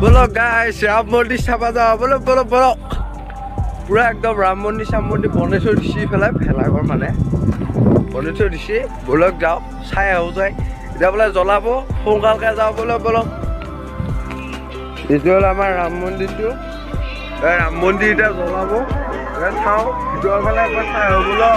बोलो गाइस राम मंदिर चाबा जाओ बोलो बोलो बोलो पूरा एकदम राम मंदिर बने थोड़ दी इफाले भेलाघर माने बने थोड़ दी बोलक जाओ चाय आहो जाए इतना बोले जलाब सोनकालके जाओ बोलो बोलो ये आमार राम मंदिर इतना जलाब चाओ भितर फाले चाय आहो बोलो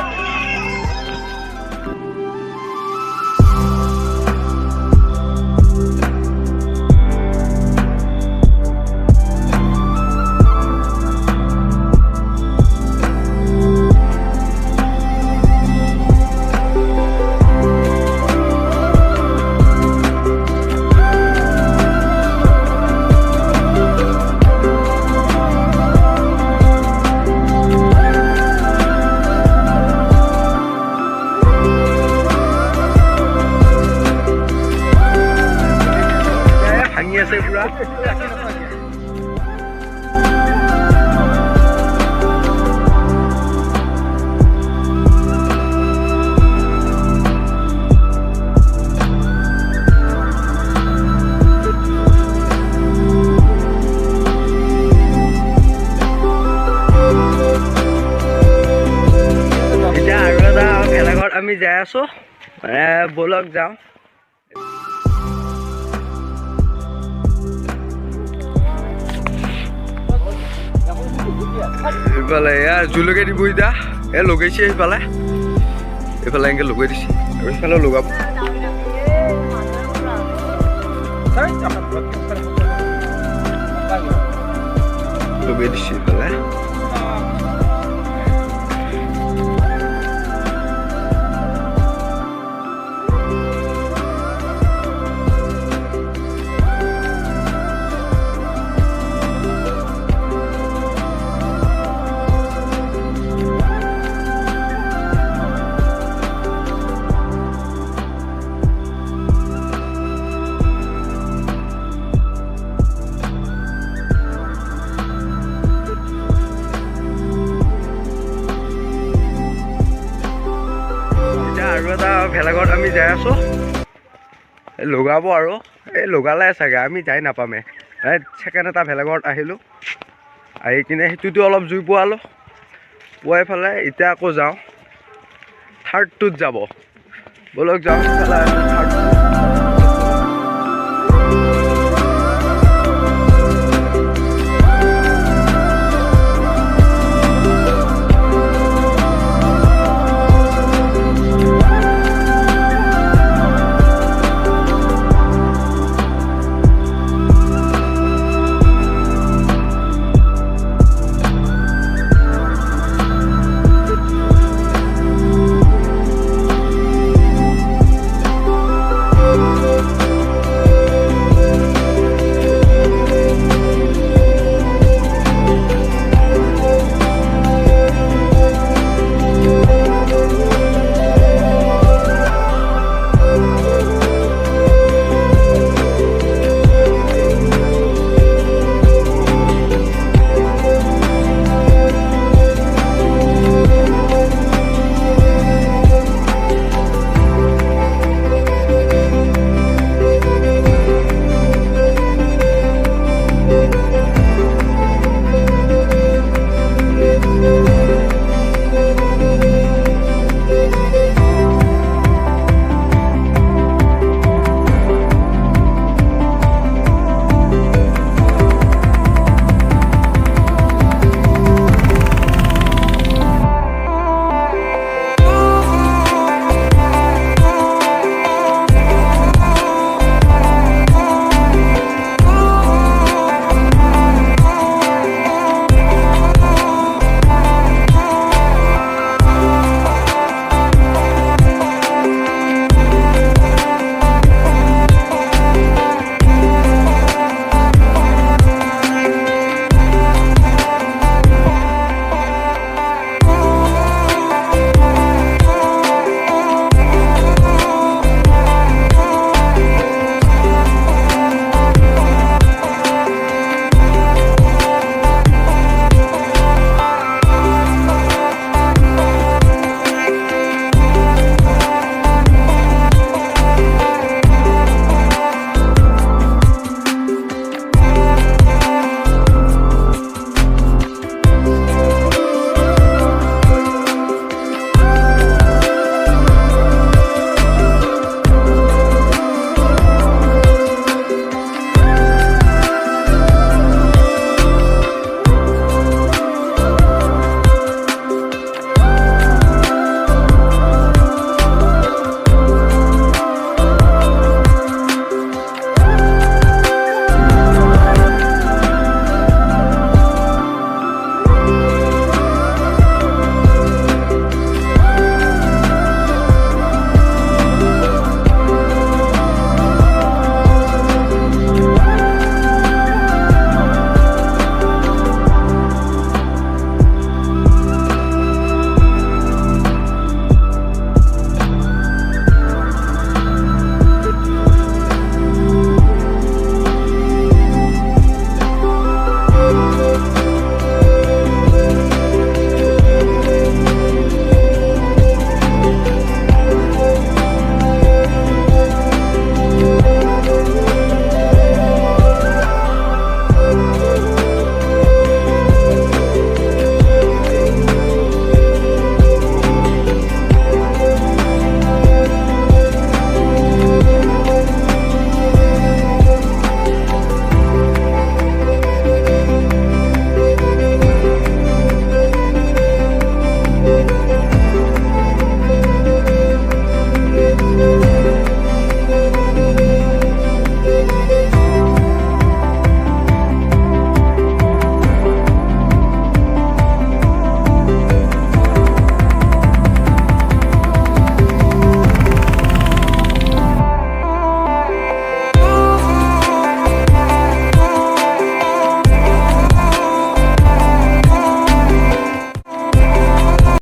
पूरा भेलाघर आमी जाय आছো बोलक जाओ इफाले यार जुलके दी बुइदा ए लगाइছে इफाले इफाले एंगे लगाइ दिছি আৰু ইফালে লগাব लगाइ দিছি ইফালে भेलाघर आमी जाय आছো लगाब আৰু এই লগালে চাগে আমি যাই নাপামে সেকেন্ড এটা भेलाघर আহিলো আহি কিনে হেতুটো অলপ জুই পোৱালো পোৱাই ফালে এতিয়া আকৌ যাওঁ থাৰ্ড টুত যাব বলক যাওঁ থাৰ্ড